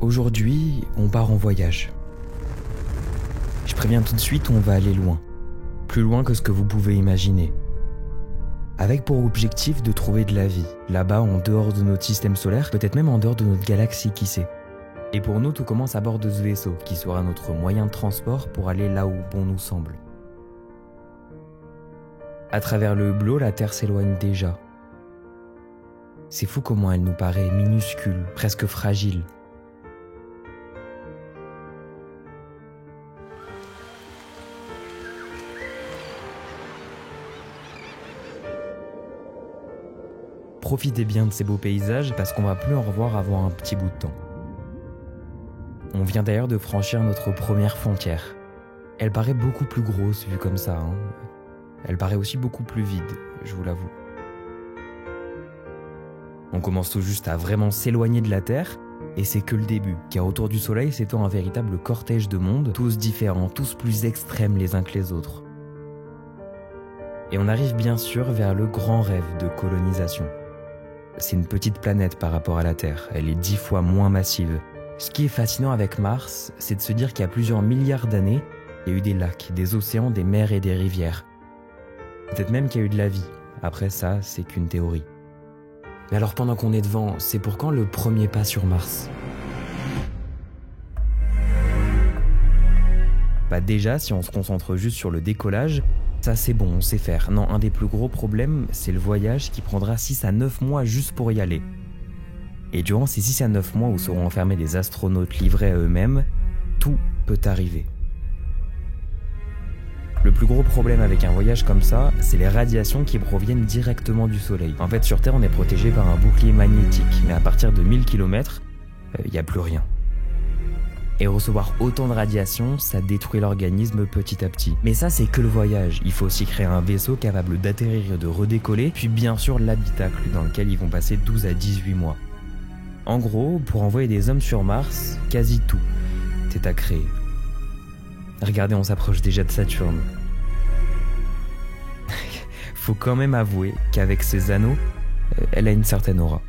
Aujourd'hui, on part en voyage. Je préviens tout de suite, on va aller loin. Plus loin que ce que vous pouvez imaginer. Avec pour objectif de trouver de la vie, là-bas en dehors de notre système solaire, peut-être même en dehors de notre galaxie, qui sait. Et pour nous, tout commence à bord de ce vaisseau, qui sera notre moyen de transport pour aller là où bon nous semble. À travers le hublot, la Terre s'éloigne déjà. C'est fou comment elle nous paraît minuscule, presque fragile. Profitez bien de ces beaux paysages parce qu'on va plus en revoir avant un petit bout de temps. On vient d'ailleurs de franchir notre première frontière. Elle paraît beaucoup plus grosse vue comme ça. Elle paraît aussi beaucoup plus vide, je vous l'avoue. On commence tout juste à vraiment s'éloigner de la Terre, et c'est que le début, car autour du Soleil s'étend un véritable cortège de mondes, tous différents, tous plus extrêmes les uns que les autres. Et on arrive bien sûr vers le grand rêve de colonisation. C'est une petite planète par rapport à la Terre, elle est 10 fois moins massive. Ce qui est fascinant avec Mars, c'est de se dire qu'il y a plusieurs milliards d'années, il y a eu des lacs, des océans, des mers et des rivières. Peut-être même qu'il y a eu de la vie. Après ça, c'est qu'une théorie. Mais alors pendant qu'on est devant, c'est pour quand le premier pas sur Mars ? Bah déjà, si on se concentre juste sur le décollage, ça c'est bon, on sait faire. Non, un des plus gros problèmes, c'est le voyage qui prendra 6 à 9 mois juste pour y aller. Et durant ces 6 à 9 mois où seront enfermés des astronautes livrés à eux-mêmes, tout peut arriver. Le plus gros problème avec un voyage comme ça, c'est les radiations qui proviennent directement du Soleil. En fait, sur Terre, on est protégé par un bouclier magnétique, mais à partir de 1000 km, il n'y a plus rien. Et recevoir autant de radiations, ça détruit l'organisme petit à petit. Mais ça, c'est que le voyage. Il faut aussi créer un vaisseau capable d'atterrir et de redécoller, puis bien sûr l'habitacle dans lequel ils vont passer 12 à 18 mois. En gros, pour envoyer des hommes sur Mars, quasi tout est à créer. Regardez, on s'approche déjà de Saturne. Faut quand même avouer qu'avec ses anneaux, elle a une certaine aura.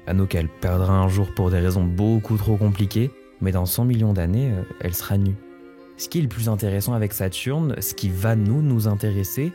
Anneau qu'elle perdra un jour pour des raisons beaucoup trop compliquées, mais dans 100 millions d'années, elle sera nue. Ce qui est le plus intéressant avec Saturne, ce qui va nous intéresser,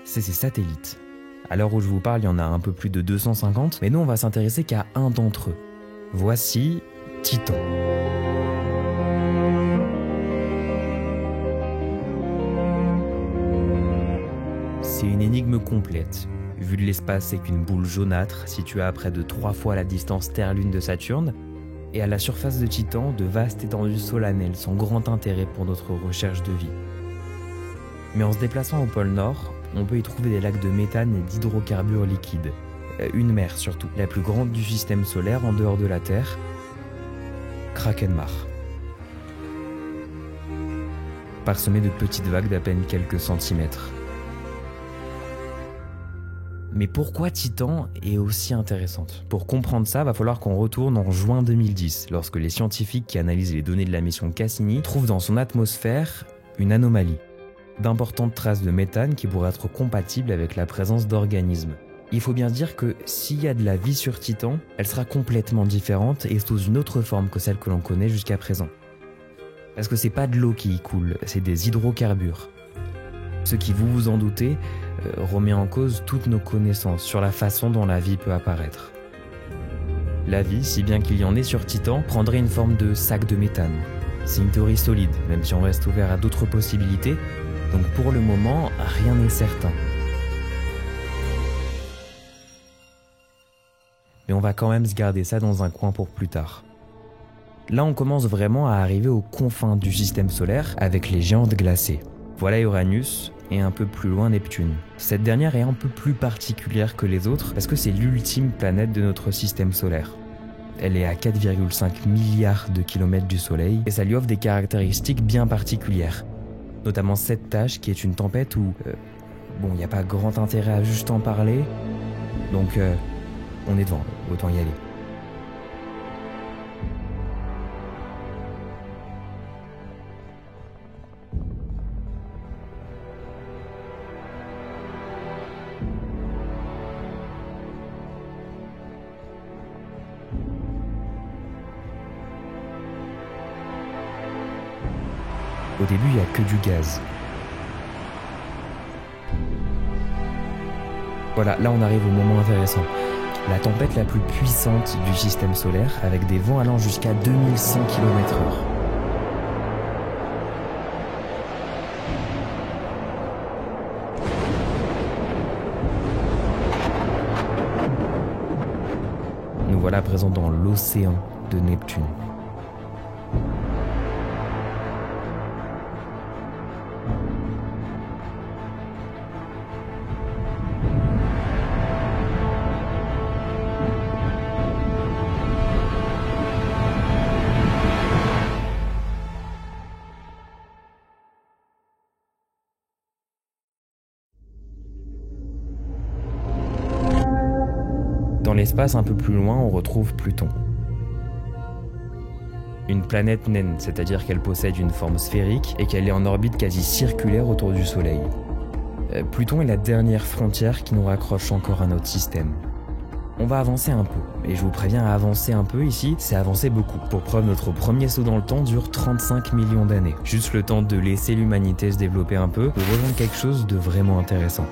c'est ses satellites. À l'heure où je vous parle, il y en a un peu plus de 250, mais nous on va s'intéresser qu'à un d'entre eux. Voici Titan. C'est une énigme complète. Vu de l'espace, c'est qu'une boule jaunâtre située à près de 3 fois la distance Terre-Lune de Saturne, et à la surface de Titan, de vastes étendues solennelles sont grand intérêt pour notre recherche de vie. Mais en se déplaçant au pôle Nord, on peut y trouver des lacs de méthane et d'hydrocarbures liquides. Une mer surtout, la plus grande du système solaire en dehors de la Terre, Krakenmar. Parsemée de petites vagues d'à peine quelques centimètres. Mais pourquoi Titan est aussi intéressante ? Pour comprendre ça, va falloir qu'on retourne en juin 2010, lorsque les scientifiques qui analysent les données de la mission Cassini trouvent dans son atmosphère une anomalie. D'importantes traces de méthane qui pourraient être compatibles avec la présence d'organismes. Il faut bien se dire que s'il y a de la vie sur Titan, elle sera complètement différente et sous une autre forme que celle que l'on connaît jusqu'à présent. Parce que c'est pas de l'eau qui y coule, c'est des hydrocarbures. Ce qui, vous vous en doutez, remet en cause toutes nos connaissances sur la façon dont la vie peut apparaître. La vie, si bien qu'il y en ait sur Titan, prendrait une forme de sac de méthane. C'est une théorie solide, même si on reste ouvert à d'autres possibilités, donc pour le moment, rien n'est certain. Mais on va quand même se garder ça dans un coin pour plus tard. Là, on commence vraiment à arriver aux confins du système solaire avec les géantes glacées. Voilà Uranus et un peu plus loin Neptune. Cette dernière est un peu plus particulière que les autres parce que c'est l'ultime planète de notre système solaire. Elle est à 4,5 milliards de kilomètres du Soleil et ça lui offre des caractéristiques bien particulières. Notamment cette tâche qui est une tempête où, il n'y a pas grand intérêt à juste en parler, donc on est devant, autant y aller. Au début, il n'y a que du gaz. Voilà, là on arrive au moment intéressant. La tempête la plus puissante du système solaire, avec des vents allant jusqu'à 2100 km/h. Nous voilà présents dans l'océan de Neptune. Dans l'espace un peu plus loin, on retrouve Pluton. Une planète naine, c'est-à-dire qu'elle possède une forme sphérique et qu'elle est en orbite quasi circulaire autour du Soleil. Pluton est la dernière frontière qui nous raccroche encore à notre système. On va avancer un peu, et je vous préviens, avancer un peu ici, c'est avancer beaucoup. Pour preuve, notre premier saut dans le temps dure 35 millions d'années. Juste le temps de laisser l'humanité se développer un peu, pour rejoindre quelque chose de vraiment intéressant.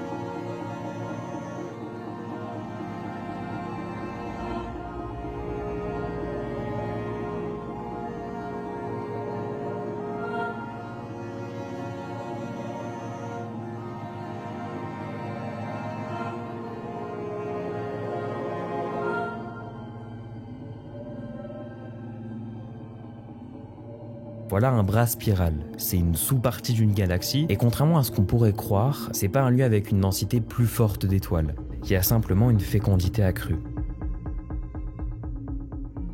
Voilà un bras spiral, c'est une sous-partie d'une galaxie, et contrairement à ce qu'on pourrait croire, c'est pas un lieu avec une densité plus forte d'étoiles. Il y a simplement une fécondité accrue.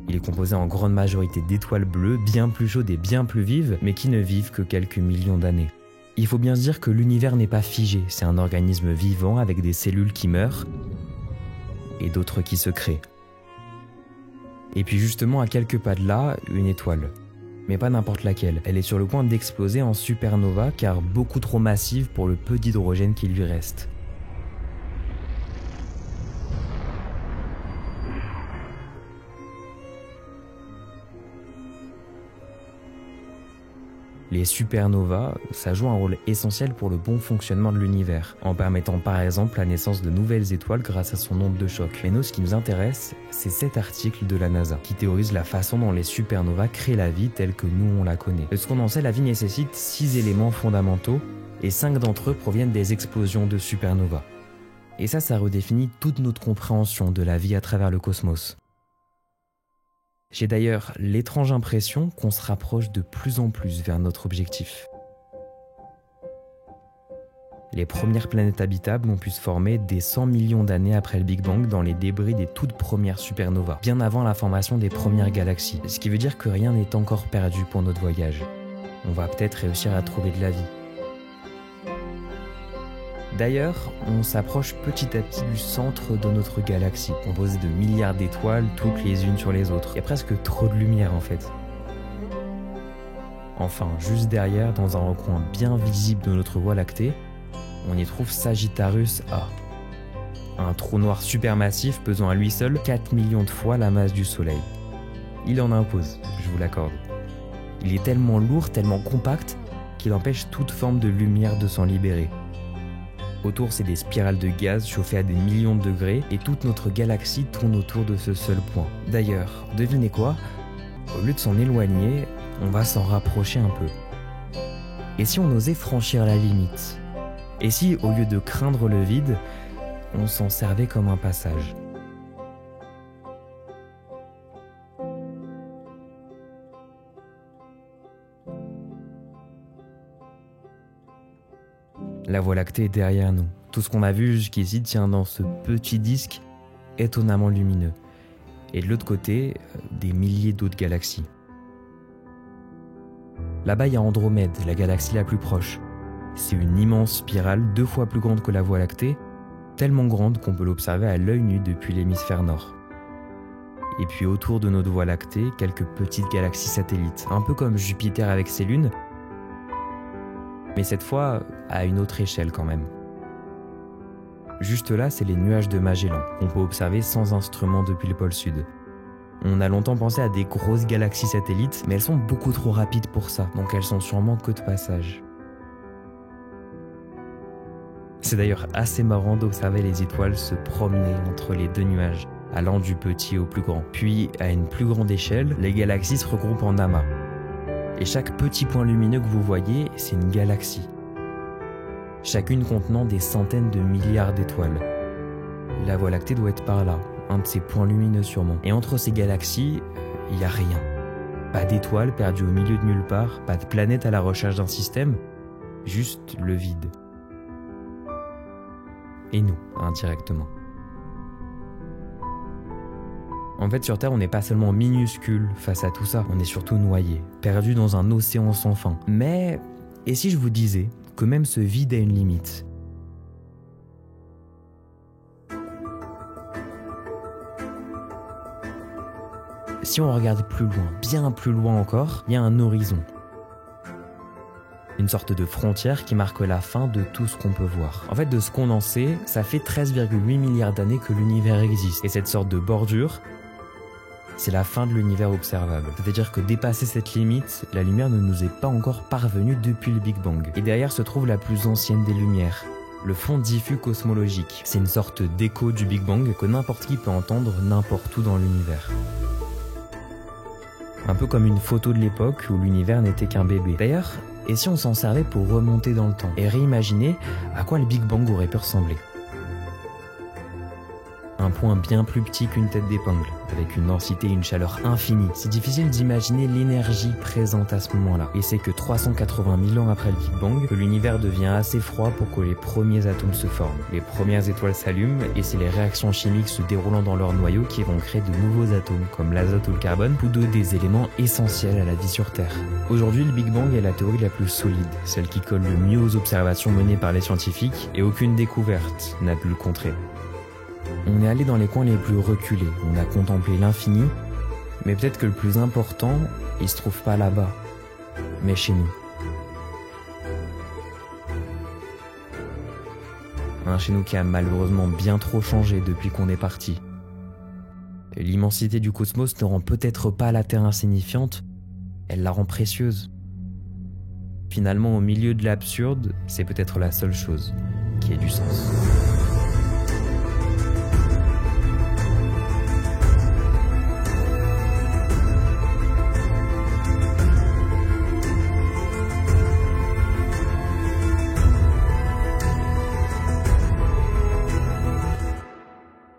Il est composé en grande majorité d'étoiles bleues, bien plus chaudes et bien plus vives, mais qui ne vivent que quelques millions d'années. Il faut bien se dire que l'univers n'est pas figé, c'est un organisme vivant avec des cellules qui meurent, et d'autres qui se créent. Et puis justement, à quelques pas de là, une étoile. Mais pas n'importe laquelle. Elle est sur le point d'exploser en supernova car beaucoup trop massive pour le peu d'hydrogène qui lui reste. Les supernovas, ça joue un rôle essentiel pour le bon fonctionnement de l'univers, en permettant par exemple la naissance de nouvelles étoiles grâce à son onde de choc. Mais nous, ce qui nous intéresse, c'est cet article de la NASA, qui théorise la façon dont les supernovas créent la vie telle que nous on la connaît. De ce qu'on en sait, la vie nécessite 6 éléments fondamentaux, et 5 d'entre eux proviennent des explosions de supernovas. Et ça redéfinit toute notre compréhension de la vie à travers le cosmos. J'ai d'ailleurs l'étrange impression qu'on se rapproche de plus en plus vers notre objectif. Les premières planètes habitables ont pu se former des 100 millions d'années après le Big Bang dans les débris des toutes premières supernovas, bien avant la formation des premières galaxies, ce qui veut dire que rien n'est encore perdu pour notre voyage. On va peut-être réussir à trouver de la vie. D'ailleurs, on s'approche petit à petit du centre de notre galaxie, composée de milliards d'étoiles, toutes les unes sur les autres. Il y a presque trop de lumière en fait. Enfin, juste derrière, dans un recoin bien visible de notre Voie lactée, on y trouve Sagittarius A. Un trou noir supermassif pesant à lui seul 4 millions de fois la masse du Soleil. Il en impose, je vous l'accorde. Il est tellement lourd, tellement compact, qu'il empêche toute forme de lumière de s'en libérer. Autour, c'est des spirales de gaz chauffées à des millions de degrés et toute notre galaxie tourne autour de ce seul point. D'ailleurs, devinez quoi? Au lieu de s'en éloigner, on va s'en rapprocher un peu. Et si on osait franchir la limite? Et si, au lieu de craindre le vide, on s'en servait comme un passage? La Voie lactée est derrière nous. Tout ce qu'on a vu jusqu'ici tient dans ce petit disque étonnamment lumineux. Et de l'autre côté, des milliers d'autres galaxies. Là-bas, il y a Andromède, la galaxie la plus proche. C'est une immense spirale 2 fois plus grande que la Voie lactée, tellement grande qu'on peut l'observer à l'œil nu depuis l'hémisphère nord. Et puis autour de notre Voie lactée, quelques petites galaxies satellites, un peu comme Jupiter avec ses lunes, mais cette fois à une autre échelle quand même. Juste là, c'est les nuages de Magellan, qu'on peut observer sans instrument depuis le pôle sud. On a longtemps pensé à des grosses galaxies satellites, mais elles sont beaucoup trop rapides pour ça, donc elles sont sûrement que de passage. C'est d'ailleurs assez marrant d'observer les étoiles se promener entre les deux nuages, allant du petit au plus grand. Puis, à une plus grande échelle, les galaxies se regroupent en amas. Et chaque petit point lumineux que vous voyez, c'est une galaxie. Chacune contenant des centaines de milliards d'étoiles. La Voie lactée doit être par là, un de ces points lumineux sûrement. Et entre ces galaxies, il n'y a rien. Pas d'étoiles perdues au milieu de nulle part, pas de planète à la recherche d'un système, juste le vide. Et nous, indirectement. En fait, sur Terre, on n'est pas seulement minuscule face à tout ça, on est surtout noyé, perdu dans un océan sans fin. Mais, et si je vous disais que même ce vide a une limite ? Si on regarde plus loin, bien plus loin encore, il y a un horizon. Une sorte de frontière qui marque la fin de tout ce qu'on peut voir. En fait, de ce qu'on en sait, ça fait 13,8 milliards d'années que l'univers existe. Et cette sorte de bordure, c'est la fin de l'univers observable. C'est-à-dire que dépasser cette limite, la lumière ne nous est pas encore parvenue depuis le Big Bang. Et derrière se trouve la plus ancienne des lumières, le fond diffus cosmologique. C'est une sorte d'écho du Big Bang que n'importe qui peut entendre n'importe où dans l'univers. Un peu comme une photo de l'époque où l'univers n'était qu'un bébé. D'ailleurs, et si on s'en servait pour remonter dans le temps et réimaginer à quoi le Big Bang aurait pu ressembler ? Un point bien plus petit qu'une tête d'épingle, avec une densité et une chaleur infinie. C'est difficile d'imaginer l'énergie présente à ce moment-là. Et c'est que 380 000 ans après le Big Bang, que l'univers devient assez froid pour que les premiers atomes se forment. Les premières étoiles s'allument, et c'est les réactions chimiques se déroulant dans leur noyau qui vont créer de nouveaux atomes, comme l'azote ou le carbone, tous deux des éléments essentiels à la vie sur Terre. Aujourd'hui, le Big Bang est la théorie la plus solide, celle qui colle le mieux aux observations menées par les scientifiques, et aucune découverte n'a pu le contrer. On est allé dans les coins les plus reculés, on a contemplé l'infini, mais peut-être que le plus important, il se trouve pas là-bas, mais chez nous. Un chez nous qui a malheureusement bien trop changé depuis qu'on est parti. L'immensité du cosmos ne rend peut-être pas la Terre insignifiante, elle la rend précieuse. Finalement, au milieu de l'absurde, c'est peut-être la seule chose qui ait du sens.